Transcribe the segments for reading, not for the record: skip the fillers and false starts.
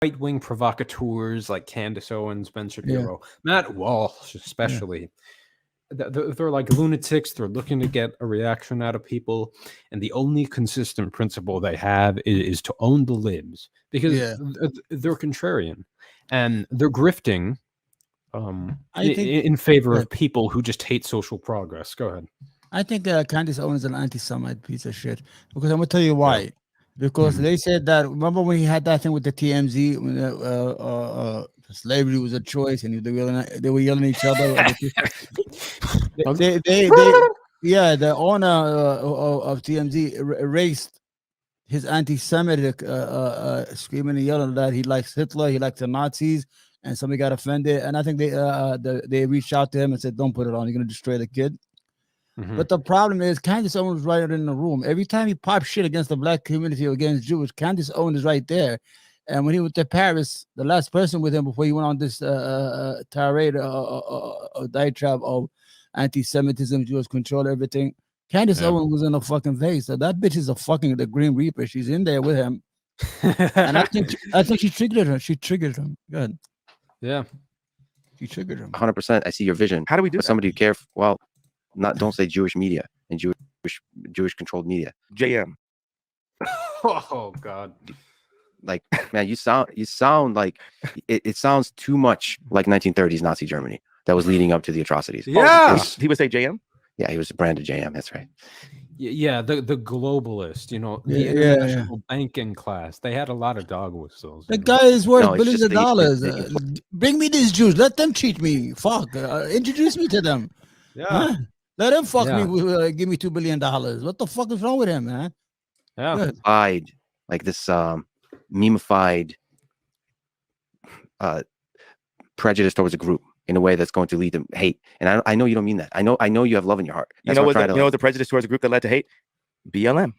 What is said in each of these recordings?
right-wing provocateurs like Candace Owens, Ben Yeah, Shapiro, Matt Walsh, yeah. especially. They're like lunatics. They're looking to get a reaction out of people, and the only consistent principle they have is to own the libs because Yeah. they're contrarian and they're grifting I think in favor good. of people who just hate social progress. Go ahead. I think Candace Owens is an anti-Semite piece of shit because I'm gonna tell you Yeah. why. Because Mhm. they said that, remember when he had that thing with the TMZ when slavery was a choice and they were yelling at each other. They yeah, the owner of TMZ erased his anti-Semitic screaming and yelling that he likes Hitler, he likes the Nazis, and somebody got offended. And I think they reached out to him and said, "Don't put it on. You're gonna destroy the kid." Mhm. But the problem is, Candace Owens was right in the room. Every time he pops shit against the black community or against Jews, Candace Owens is right there. And when he went to Paris, the last person with him before he went on this tirade, diatribe of anti-Semitism, Jewish control, everything, Candace Yeah. Owens was in a fucking face. So that bitch is a fucking the Green Reaper. She's in there with him, and I think she triggered her. She triggered him. Good. Yeah. She triggered him. 100%. I see your vision. How do we do But that? somebody who care, well, don't say Jewish media and Jewish controlled media. JM. Oh God. Like, man, you sound like it sounds too much like 1930s Nazi Germany that was leading up to the atrocities. Yeah. He would say JM. Yeah, he was branded JM. That's right. Yeah, the globalist, the Yeah, international banking class, they had a lot of dog whistles. The guy is worth No, it's billions just of dollars. Bring me these Jews. Let them cheat me. Fuck. Introduce me to them. Yeah, Huh? Let him fuck Yeah. me. Give me $2 billion. What the fuck is wrong with him, man? yeah. Good. Like this memeified prejudice towards a group in a way that's going to lead to hate. And I know you don't mean that. I know you have love in your heart. You That's know what what? I'm trying to, You know what the prejudice towards a group that led to hate? BLM.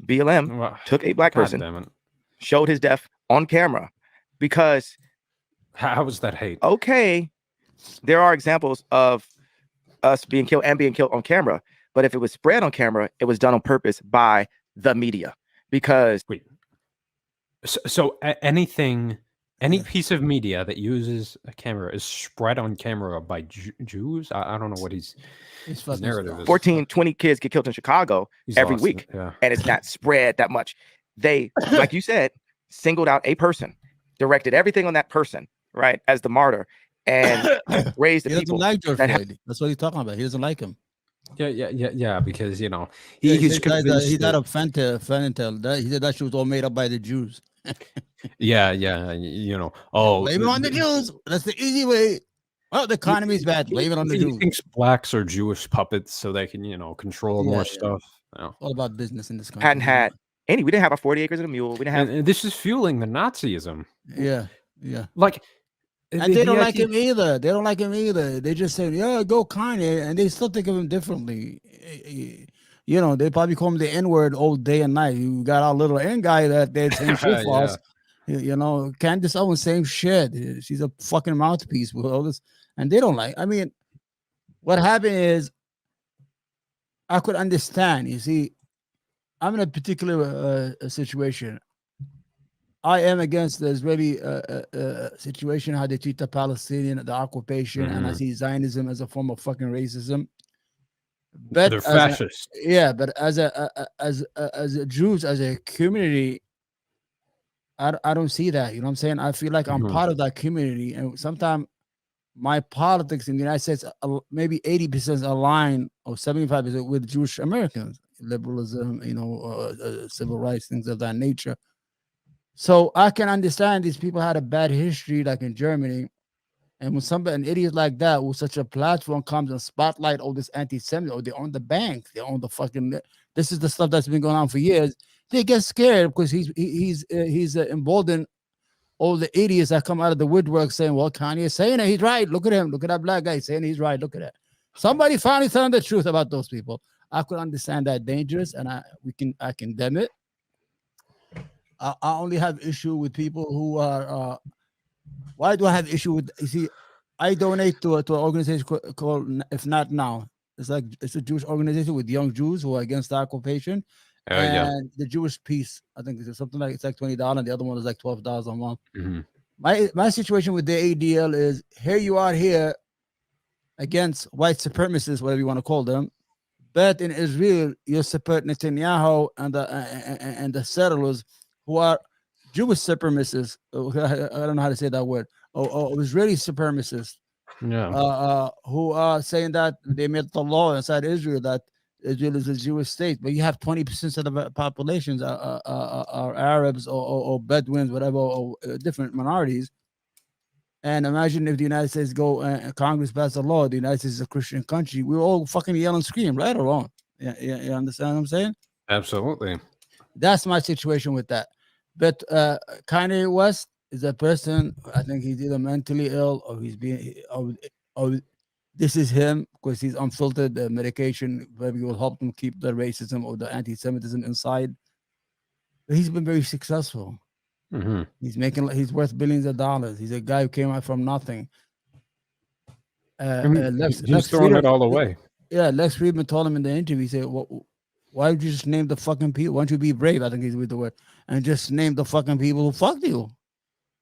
BLM Well, took a black God person, damn it. showed his death on camera, because How was that hate? okay, there are examples of us being killed and being killed on camera, but if it was spread on camera, it was done on purpose by the media. Because Wait. So any piece of media that uses a camera is spread on camera by Jews. I don't know what his fucking narrative strong. is. 14, 20 kids get killed in Chicago He's every lost week, it, yeah. and it's not spread that much. They, like you said, singled out a person, directed everything on that person, right, as the martyr, and raised the He doesn't people. like George that Floyd. That's what he's talking about. He doesn't like him. Yeah, because he's He said convinced he died that- of fentanyl. He said that shit was all made up by the Jews. yeah, oh, Blame it on the Jews. That's the easy way. Well, the economy's bad. Blame it on the he Jews. thinks blacks are Jewish puppets so they can control more stuff. Yeah. All about business in this country. Hadn't had any. We didn't have our 40 acres and a mule. We didn't have. And this is fueling the Nazism. Yeah. Like, And they don't like him either. They don't like him either. They just say, yeah, go Kanye. And they still think of him differently. They probably call him the N-word all day and night. You got our little N guy that they're saying shit for us. Candace Owens, same shit. She's a fucking mouthpiece with all this. And they don't like. I mean, what happened is I could understand. You see, I'm in a particular situation. I am against the Israeli situation, how they treat the Palestinian, the occupation, and I see Zionism as a form of fucking racism. But they're fascist. But as a Jews, as a community, I don't see that. You know what I'm saying? I feel like I'm part of that community, and sometimes my politics in the United States maybe 80% align or 75% with Jewish Americans, liberalism, civil rights, things of that nature. So I can understand these people had a bad history, like in Germany. And when an idiot like that with such a platform comes and spotlight all this anti-Semitism, or they own the bank, they own the fucking. This is the stuff that's been going on for years. They get scared because he's emboldened all the idiots that come out of the woodwork saying, "Well, Kanye is saying it. He's right. Look at him. Look at that black guy saying he's right. Look at that." Somebody finally telling the truth about those people. I could understand that dangerous, and I condemn it. I only have issue with people who are. Why do I have issue with? You see, I donate to an organization called If Not Now. It's a Jewish organization with young Jews who are against the occupation, Yeah. And the Jewish piece, I think it's something like, it's like $20, and the other one is like $12 a month. Mhm. My situation with the ADL is, here you are here against white supremacists, whatever you want to call them, but in Israel you support Netanyahu and the settlers who are Jewish supremacists. I don't know how to say that word. Or Israeli supremacists. Yeah. Who are saying that they made the law inside Israel that Israel is a Jewish state, but you have 20% of the populations are Arabs or Bedouins, whatever, or different minorities. And imagine if the United States Congress passed a law, the United States is a Christian country, we all fucking yell and scream, right or wrong? Yeah, you understand what I'm saying? Absolutely. That's my situation with that. But Kanye West is a person, I think he's either mentally ill or he's being, or this is him because he's unfiltered medication. Maybe will help him keep the racism or the anti-Semitism inside. But he's been very successful. Mhm. He's worth billions of dollars. He's a guy who came out from nothing. He's throwing it all away. Yeah, Lex Friedman told him in the interview, he said, why would you just name the fucking people? Why don't you be brave? I think he's with the word. And just name the fucking people who fucked you.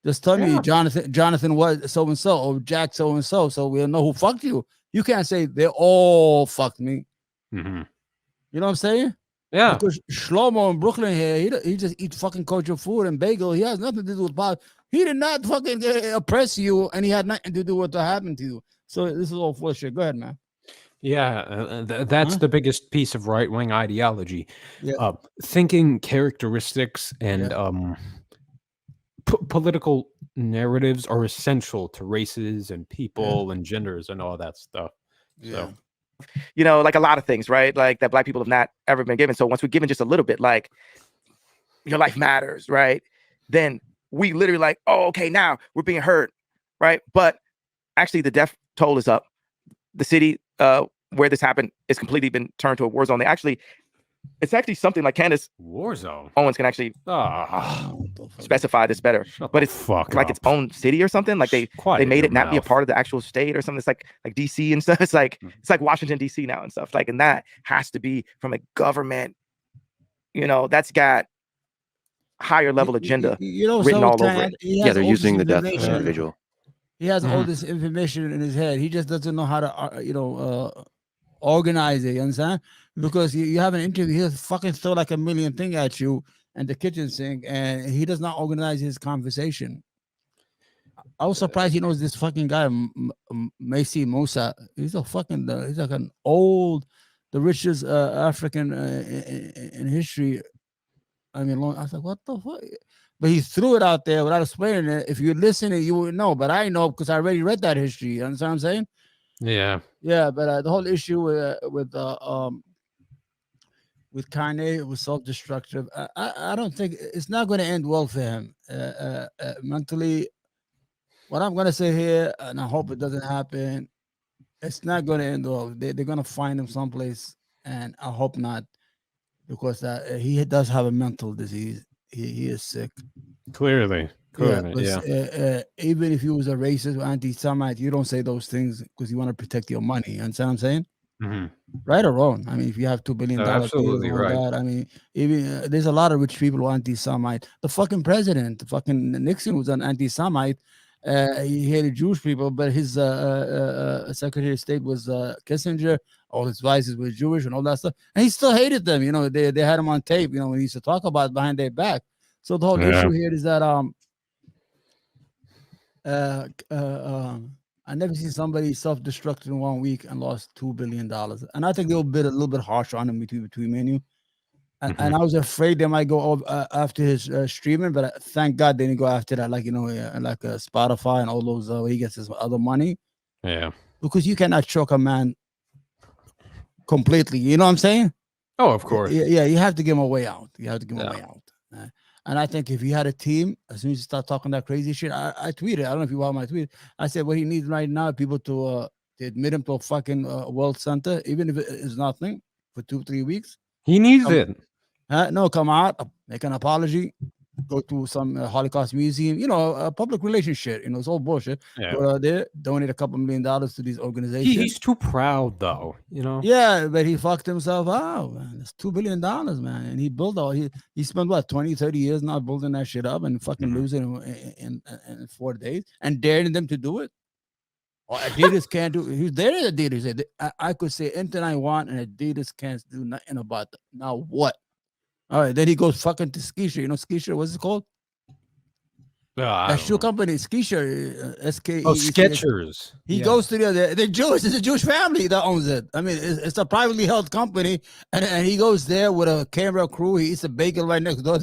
Just tell me Jonathan was so-and-so or Jack so-and-so, so we'll know who fucked you. You can't say they all fucked me. Mhm. You know what I'm saying? Yeah. Because Shlomo in Brooklyn here, he just eat fucking culture food and bagel. He has nothing to do with power. He did not fucking oppress you, and he had nothing to do with what happened to you. So this is all full shit. Go ahead, man. Yeah, that's the biggest piece of right-wing ideology. Yeah. Thinking characteristics and political narratives are essential to races and people and genders and all that stuff. So, you know, like a lot of things, right? Like that Black people have not ever been given. So once we're given just a little bit, like your life matters, right? Then we literally like, oh, okay, now we're being heard, right? But actually the death toll is up. The city where this happened is completely been turned to a war zone. It's actually something like Candace war zone. Owens can actually specify this better. But it's like its own city or something. Like they made it not be a part of the actual state or something. It's like DC and stuff. It's like Washington DC now and stuff. Like, and that has to be from a government, you know, that's got higher level agenda written all over it. Yeah, they're using the death of an individual. He has all this information in his head. He just doesn't know how to, organize it. You understand? Because you have an interview, he'll fucking throw like a million thing at you and the kitchen sink, and he does not organize his conversation. I was surprised he knows this fucking guy, Macy Musa. He's a fucking, he's like an old, the richest African in history. I mean, I was like, what the fuck? But he threw it out there without explaining it. If you're listening, you would know. But I know because I already read that history. You understand what I'm saying? Yeah. Yeah, but the whole issue with Kanye was self-destructive. I don't think it's not going to end well for him mentally. What I'm going to say here, and I hope it doesn't happen, it's not going to end well. They're going to find him someplace, and I hope not, because he does have a mental disease. He is sick. Clearly. Yeah. Even if he was a racist or anti-Semite, you don't say those things because you want to protect your money. You understand what I'm saying? Mm-hmm. Right or wrong? I mean, if you have $2 billion, absolutely right. That, I mean, even there's a lot of rich people who are anti-Semite. The fucking president, the fucking Nixon, was an anti-Semite. He hated Jewish people, but his Secretary of State was Kissinger. All his vices were Jewish and all that stuff, and he still hated them. You know, they had him on tape. You know, when he used to talk about it behind their back. So the whole issue here is that I never seen somebody self-destruct in 1 week and lost $2 billion. And I think they'll be a little bit harsh on him between me and you. And I was afraid they might go after his streaming, but thank God they didn't go after that, like, you know, like Spotify and all those where he gets his other money. Yeah. Because you cannot choke a man completely. You know what I'm saying? Oh, of course. Yeah, you have to give him a way out. You have to give him a way out. And I think if he had a team, as soon as you start talking that crazy shit, I tweeted. I don't know if you want my tweet. I said what he needs right now, people to admit him to a fucking World Center, even if it is nothing, for 2-3 weeks. He needs it. No, come out, make an apology, go to some Holocaust museum, public relationship. It's all bullshit. Yeah. Go out there, donate a couple $1 million to these organizations. He's too proud, though. Yeah, but he fucked himself out, man. It's $2 billion, man. And he built he spent what 20, 30 years now building that shit up and fucking losing in 4 days and daring them to do it. Or Adidas can't do it. He's there at Adidas. I could say anything I want, and Adidas can't do nothing about it. Now what? All right, then he goes fucking to Skisher. Skisher, what's it called? That shoe company, Skisher, SK. Oh, Skechers. He goes to the Jewish. It's a Jewish family that owns it. I mean, it's a privately held company, and he goes there with a camera crew. He eats a bagel right next door.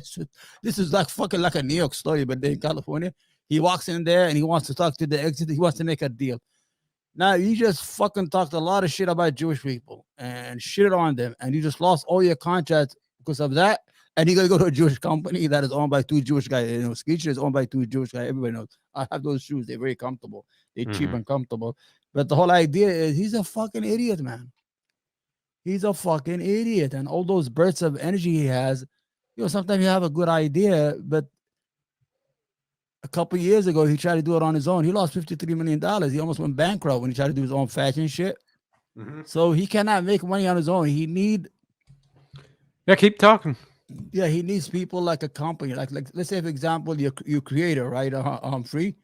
This is like fucking like a New York story, but in California, he walks in there and he wants to talk to the exit. He wants to make a deal. Now you just fucking talked a lot of shit about Jewish people and shit on them, and you just lost all your contracts because of that. And you're gonna go to a Jewish company that is owned by 2 Jewish guys. Skechers is owned by 2 Jewish guys. Everybody knows. I have those shoes. They're very comfortable. They're cheap and comfortable. But the whole idea is he's a fucking idiot, man. He's a fucking idiot. And all those bursts of energy he has, sometimes you have a good idea, but a couple years ago, he tried to do it on his own. He lost $53 million. He almost went bankrupt when he tried to do his own fashion shit. So he cannot make money on his own. He keep talking. Yeah, he needs people like a company. Like let's say, for example, your creator, right? Free.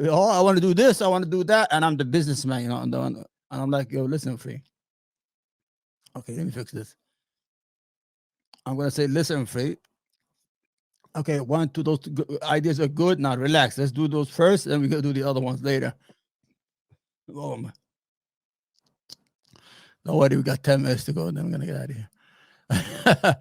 I want to do this, I want to do that, and I'm the businessman, and I'm like, yo, listen, Free. Okay, let me fix this. I'm gonna say, listen, Free. Okay, 1, 2, those ideas are good. Now relax. Let's do those first, and we're gonna do the other ones later. Oh man. Don't worry, we got 10 minutes to go, and then we're gonna get out of here. Sorry, man.